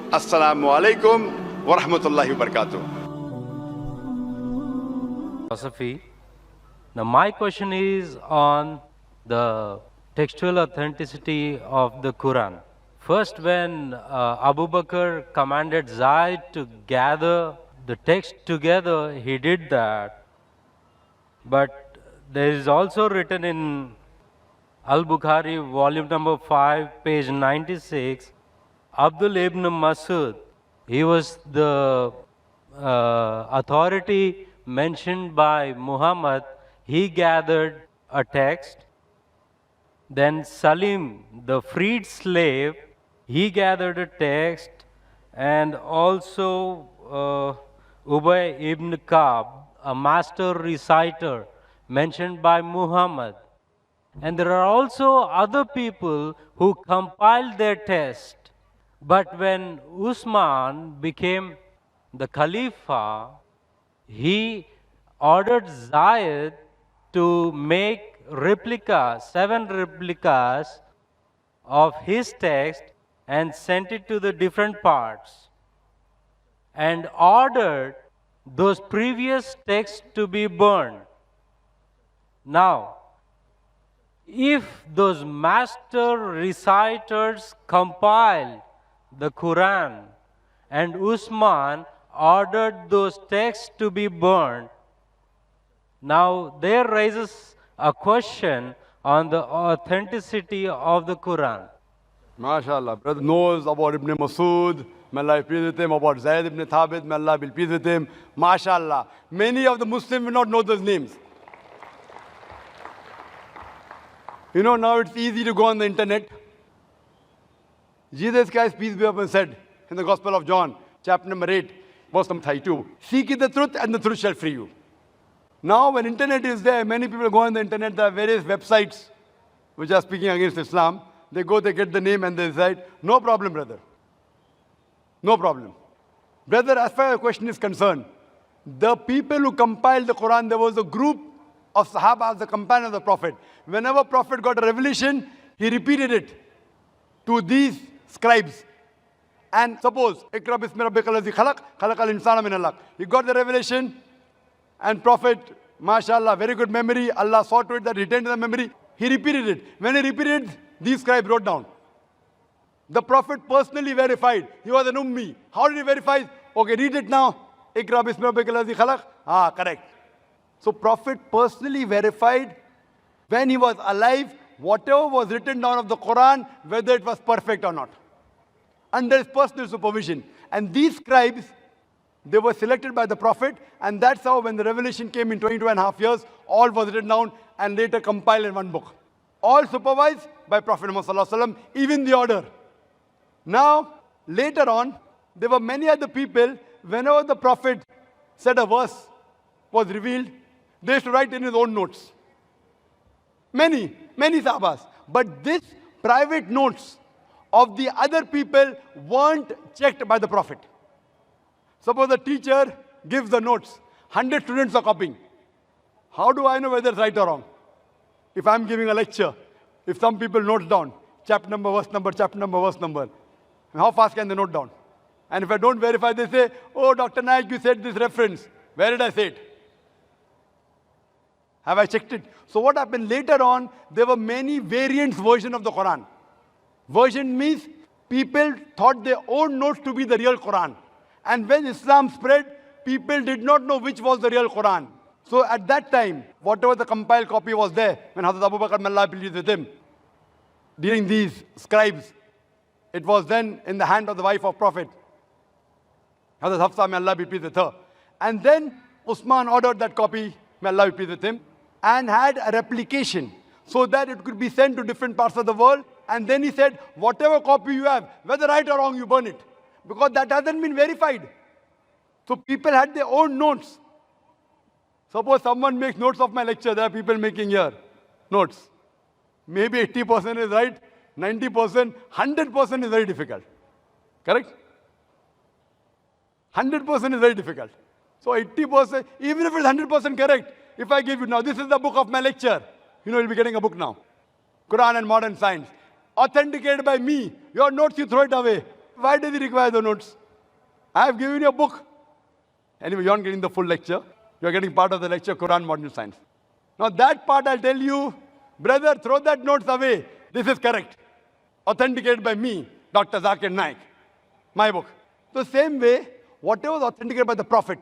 Assalamu alaikum wa rahmatullahi wa barakatuh. Philosophy. Now, my question is on the textual authenticity of the Quran. First, when Abu Bakr commanded Zayd to gather the text together, he did that. But there is also written in Al-Bukhari, volume number 5, page 96, Abdul ibn Masud, he was the authority mentioned by Muhammad. He gathered a text. Then Salim, the freed slave, he gathered a text. And also Ubay ibn Ka'b, a master reciter mentioned by Muhammad. And there are also other people who compiled their text. But when Usman became the Khalifa, he ordered Zayed to make replicas, 7 replicas of his text and sent it to the different parts and ordered those previous texts to be burned. Now, if those master reciters compiled the Quran and Usman ordered those texts to be burned, now there rises a question on the authenticity of the Quran. MashaAllah, brother knows about Ibn Masud, may Allah be pleased with him, about Zayd ibn Thabit, may Allah be pleased with him. MashaAllah. Many of the Muslims will not know those names. You know, now it's easy to go on the internet. Jesus Christ, peace be upon him, said in the Gospel of John, chapter number 8, verse number 32, seek ye the truth and the truth shall free you. Now, when internet is there, many people go on the internet, there are various websites which are speaking against Islam. They go, they get the name and they decide, no problem, brother. No problem. Brother, as far as the question is concerned, the people who compiled the Quran, there was a group of Sahaba, the companions of the Prophet. Whenever Prophet got a revelation, he repeated it to these scribes. And suppose, Iqra bismi rabbika allazi khalaq, khalaqal insana min alaq. He got the revelation, and Prophet, mashallah, very good memory, Allah saw to it that he retained the memory. He repeated it. When he repeated, these scribes wrote down. The Prophet personally verified. He was an ummi. How did he verify? Okay, read it now. Iqra bismi rabbika allazi khalaq. Ah, correct. So Prophet personally verified when he was alive, whatever was written down of the Quran, whether it was perfect or not. Under his personal supervision. And these scribes, they were selected by the Prophet, and that's how when the revelation came in 22.5 years, all was written down and later compiled in one book. All supervised by Prophet Muhammad, even the order. Now, later on, there were many other people, whenever the Prophet said a verse was revealed, they used to write in his own notes. Many sahabas. But this private notes of the other people weren't checked by the Prophet. Suppose the teacher gives the notes. 100 students are copying. How do I know whether it's right or wrong? If I'm giving a lecture, if some people note down, chapter number, verse number, chapter number, verse number, how fast can they note down? And if I don't verify, they say, oh, Dr. Naik, you said this reference. Where did I say it? Have I checked it? So what happened later on, there were many variants version of the Quran. Version means people thought their own notes to be the real Quran. And when Islam spread, people did not know which was the real Quran. So at that time, whatever the compiled copy was there, when Hazrat Abu Bakr, may Allah be pleased with him, during these scribes, it was then in the hand of the wife of Prophet, Hazrat Hafsa, may Allah be pleased with her. And then Usman ordered that copy, may Allah be pleased with him, and had a replication so that it could be sent to different parts of the world. And then he said, whatever copy you have, whether right or wrong, you burn it. Because that hasn't been verified. So people had their own notes. Suppose someone makes notes of my lecture, there are people making here notes. Maybe 80% is right, 90%, 100% is very difficult. Correct? 100% is very difficult. So 80%, even if it's 100% correct, if I give you now, this is the book of my lecture, you'll be getting a book now. Quran and Modern Science. Authenticated by me. Your notes, you throw it away. Why does he require the notes? I have given you a book. Anyway, you aren't getting the full lecture. You are getting part of the lecture, Quran Modern Science. Now that part I'll tell you, brother, throw that notes away. This is correct. Authenticated by me, Dr. Zakir Naik. My book. The same way, whatever was authenticated by the Prophet,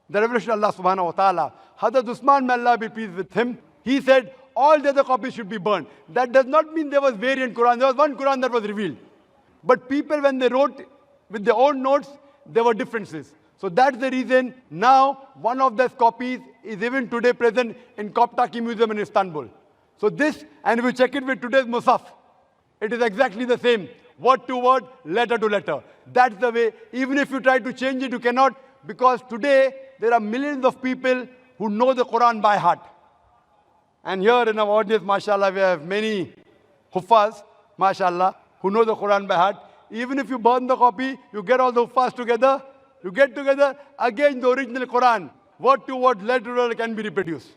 the revelation of Allah subhanahu wa ta'ala, Hazrat Usman, may Allah be pleased with him, he said, all the other copies should be burned. That does not mean there was variant Quran. There was one Quran that was revealed. But people, when they wrote with their own notes, there were differences. So that's the reason now one of those copies is even today present in Koptaki Museum in Istanbul. So this, and if you check it with today's Musaf, it is exactly the same. Word to word, letter to letter. That's the way. Even if you try to change it, you cannot, because today there are millions of people who know the Quran by heart. And here in our audience, mashallah, we have many huffaz, mashallah, who know the Quran by heart. Even if you burn the copy, you get all the huffaz together, you get together, again the original Quran, word to word, letter to letter can be reproduced.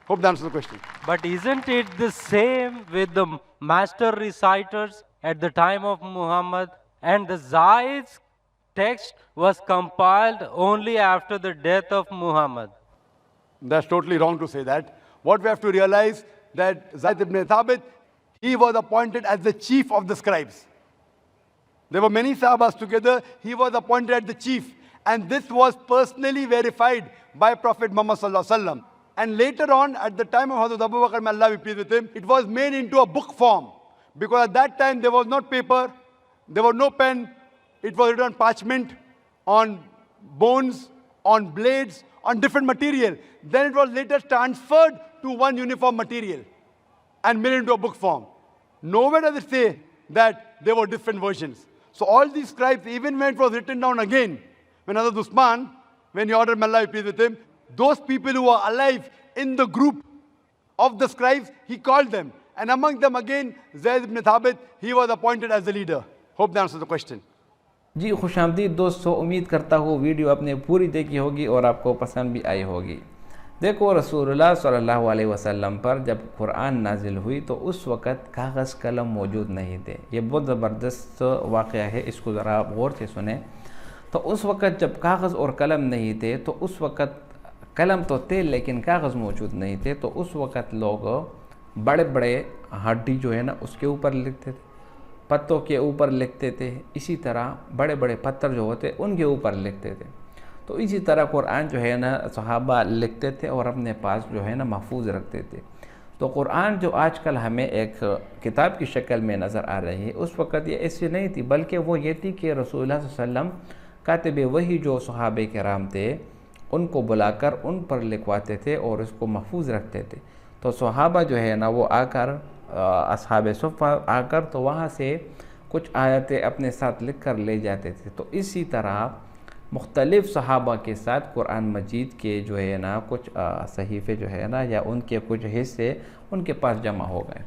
Hope that answers the question. But isn't it the same with the master reciters at the time of Muhammad? And the Zaid's text was compiled only after the death of Muhammad. That's totally wrong to say that. What we have to realize that Zaid ibn Thabit, he was appointed as the chief of the scribes. There were many Sahabas together. He was appointed as the chief. And this was personally verified by Prophet Muhammad sallallahu alaihi wasallam. And later on, at the time of Hazrat Abu Bakr, may Allah be pleased with him, it was made into a book form. Because at that time, there was not paper, there was no pen. It was written on parchment, on bones, on blades, on different material. Then it was later transferred to one uniform material and made into a book form. Nowhere does it say that there were different versions. So all these scribes, even when it was written down again, when Hazrat Usman, when he ordered, may Allah be pleased with him, those people who were alive in the group of the scribes, he called them. And among them again, Zayd ibn Thabit, he was appointed as the leader. Hope that answers the question. जी खुशामदीद दोस्तों, उम्मीद करता हूँ video आपने पूरी देखी होगी और आपको पसंद भी आई होगी। देखो, रसूलुल्लाह सल्लल्लाहु अलैहि वसल्लम पर जब कुरान नाजिल हुई तो उस वक़्त कागज़ कलम मौजूद नहीं थे। ये बहुत ज़बरदस्त वाक़या है, इसको ज़रा आप गौर से सुने। तो उस वक़्त जब कागज़ और कलम नहीं थे तो उस वक़्त कलम तो थे लेकिन कागज़ मौजूद नहीं थे। तो उस वक़्त लोग बड़े बड़े हड्डी जो है ना उसके ऊपर लिखते थे, पत्तों के ऊपर लिखते थे। इसी तरह बड़े बड़े पत्थर जो होते उनके ऊपर लिखते थे। तो इसी तरह कुरान जो है ना सहाबा लिखते थे और अपने पास जो है ना महफूज रखते थे। तो कुरान जो आजकल हमें एक किताब की शक्ल में नज़र आ रही है, उस वक़्त ये ऐसी नहीं थी, बल्कि वो ये थी कि रसूलुल्लाह सल्लल्लाहु अलैहि वसल्लम कातिब वही जो सहाबे किराम थे उनको बुलाकर उन पर लिखवाते थे और उसको महफूज रखते थे। तो सहाबा जो है ना वो आकर असहाबे सुफ़्फ़ा आकर तो वहाँ से कुछ आयतें अपने साथ लिख कर ले जाते थे। तो इसी तरह मुख्तलिफ़ सहाबा के साथ कुरान मजीद के जो है ना कुछ सहीफ़े जो है ना या उनके कुछ हिस्से उनके पास जमा हो गए।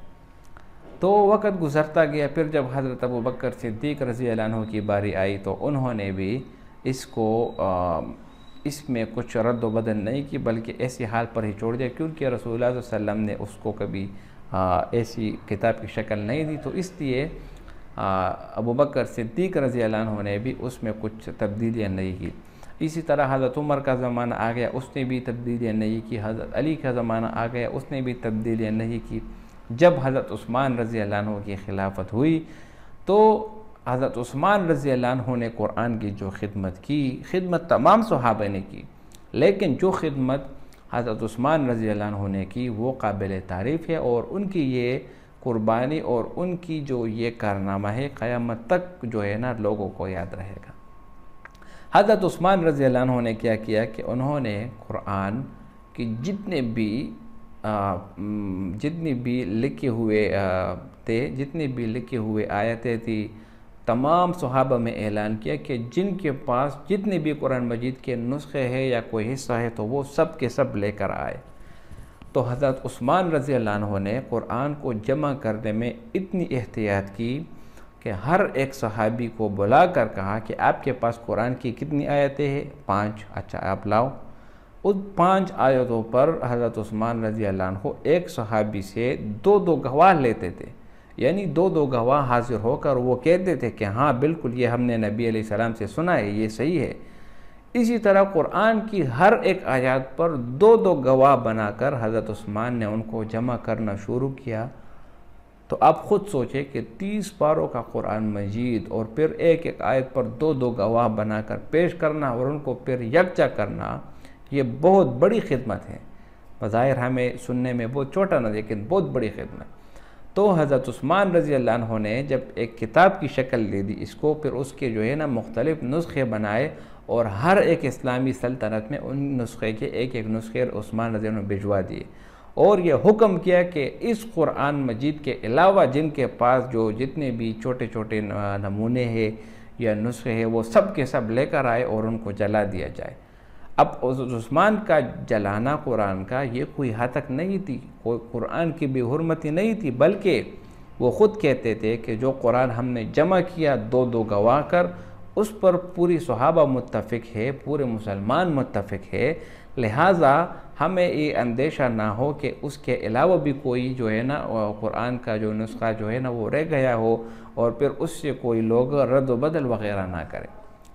तो वक़्त गुज़रता गया, फिर जब हज़रत अबू बकर सिद्दीक़ रज़ी अल्लाह अन्हु की बारी आई तो उन्होंने भी इसको इसमें कुछ रद्द बदल नहीं की, बल्कि ऐसी हाल पर ही छोड़ दिया, क्योंकि रसूलुल्लाह सल्लल्लाहु अलैहि वसल्लम ने उसको कभी ऐसी किताब की शक्ल नहीं दी। तो इसलिए अबू बकर सिद्दीक़ रज़ी अल्लाह अन्हु ने भी उसमें कुछ तब्दीलियाँ नहीं की। इसी तरह हज़रत उमर का ज़माना आ गया, उसने भी तब्दीलियाँ नहीं की। हज़रत अली का ज़माना आ गया, उसने भी तब्दीलियाँ नहीं की। जब हज़रत उस्मान रज़ी अल्लाह अन्हु की खिलाफत हुई तो हज़रत उस्मान रज़ी अल्लाह अन्हु ने कुरान की जो खिदमत की, खिदमत तमाम सहाबा ने की, लेकिन जो खिदमत हज़रत उस्मान रज़ी अल्लाह अन्हु ने की वो काबिल तारीफ़ है और उनकी ये कुर्बानी और उनकी जो ये कारनामा है क़यामत तक जो है ना लोगों को याद रहेगा। हज़रत उस्मान रज़ी अल्लाह अन्हु ने क्या किया कि उन्होंने कुरान की जितनी भी लिखे हुए थे, जितनी भी लिखे हुए आयतें थी, तमाम सहाबा में ऐलान किया कि जिनके पास जितने भी कुरान मजीद के नुस्खे हैं या कोई हिस्सा है तो वो सब के सब लेकर आए। तो हज़रत उस्मान रज़ी अल्लाह अन्हु ने कुरान को जमा करने में इतनी एहतियात की कि हर एक सहाबी को बुलाकर कहा कि आपके पास कुरान की कितनी आयतें हैं? 5। अच्छा, आप लाओ। उन 5 आयतों पर हज़रत उस्मान रज़ी अल्लाह अन्हु एक सहाबी से 2-2 गवाह लेते थे। यानी दो दो गवाह हाजिर होकर वो कहते थे कि हाँ बिल्कुल ये हमने नबी अलैहिस्सलाम से सुना है, ये सही है। इसी तरह कुरान की हर एक आयत पर दो दो गवाह बनाकर हज़रत उस्मान ने उनको जमा करना शुरू किया। तो आप ख़ुद सोचें कि 30 पारों का कुरान मजीद और फिर एक एक आयत पर दो दो गवाह बनाकर पेश करना और उनको फिर यकजा करना, ये बहुत बड़ी खिदमत है। बज़ाहिर हमें सुनने में बहुत छोटा ना, लेकिन बहुत बड़ी खिदमत। तो हज़रत उस्मान रज़ी अल्लाह अन्हु ने जब एक किताब की शक्ल दे दी इसको, फिर उसके जो है ना मुख्तलिफ़ नुस्खे बनाए और हर एक इस्लामी सल्तनत में उन नुस्खे के एक एक नुस्खे उस्मान रज़ी अल्लाह अन्हु भिजवा दिए और यह हुक्म किया कि इस कुरान मजीद के अलावा जिनके पास जो जितने भी छोटे छोटे नमूने हैं या नुस्खे हैं वो सब के सब लेकर आए और उनको जला दिया जाए। अब उस्मान का जलाना कुरान का ये कोई हतक नहीं थी, कोई कुरान की बेहुरमती नहीं थी, बल्कि वो ख़ुद कहते थे कि जो कुरान हमने जमा किया दो दो गवाह कर, उस पर पूरी सहाबा मुत्तफ़िक है, पूरे मुसलमान मुत्तफ़िक है, लिहाजा हमें ये अंदेशा ना हो कि उसके अलावा भी कोई जो है ना कुरान का जो नुस्खा जो है ना वो रह गया हो और फिर उससे कोई लोग रद्द व बदल वग़ैरह ना करें।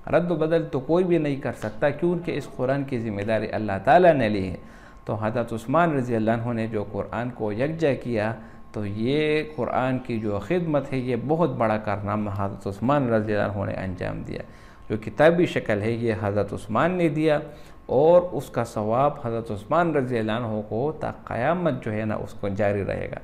रद्द बदल तो कोई भी नहीं कर सकता क्योंकि इस कुरान की ज़िम्मेदारी अल्लाह ताला ने ली है। तो हज़रत उस्मान रज़ी अल्लाह अन्हु ने जो कुरान को यकजा किया, तो ये कुरान की जो खिदमत है ये बहुत बड़ा कारनामा हज़रत उस्मान रज़ी अल्लाह अन्हु ने अंजाम दिया। जो किताबी शक्ल है ये हज़रत उस्मान ने दिया और उसका सवाब हज़रत उस्मान रज़ी अल्लाह अन्हु को ता क़यामत जो है ना उसको जारी रहेगा।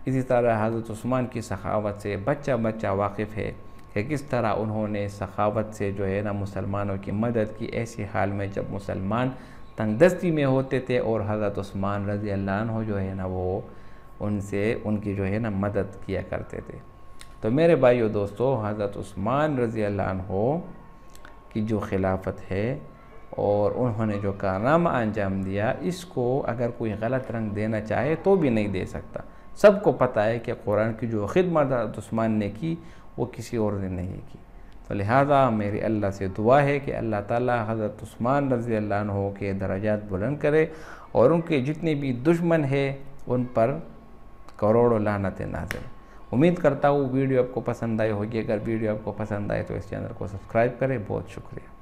इसी तरह हज़रत उस्मान की सखावत से बच्चा बच्चा वाकिफ़ है कि किस तरह उन्होंने सखावत से जो है ना मुसलमानों की मदद की, ऐसे हाल में जब मुसलमान तंगदस्ती में होते थे और हज़रत उस्मान रज़ी अल्लाह अन्हु जो है ना वो उनसे उनकी जो है ना मदद किया करते थे। तो मेरे भाइयों दोस्तों, हज़रत उस्मान रज़ी अल्लाह अन्हु की जो खिलाफत है और उन्होंने जो कारनामा अंजाम दिया, इसको अगर कोई गलत रंग देना चाहे तो भी नहीं दे सकता। सबको पता है कि कुरान की जो खिदमत हज़रत उस्मान ने की वो किसी और ने नहीं की। तो लिहाजा मेरी अल्लाह से दुआ है कि अल्लाह ताला हज़रत उस्मान रज़ी अल्लाह अन्हु के दर्जात बुलंद करे और उनके जितने भी दुश्मन हैं उन पर करोड़ों लानतें नाज़िल। उम्मीद करता हूँ वीडियो आपको पसंद आई होगी। अगर वीडियो आपको पसंद आए तो इस चैनल को सब्सक्राइब करें। बहुत शुक्रिया।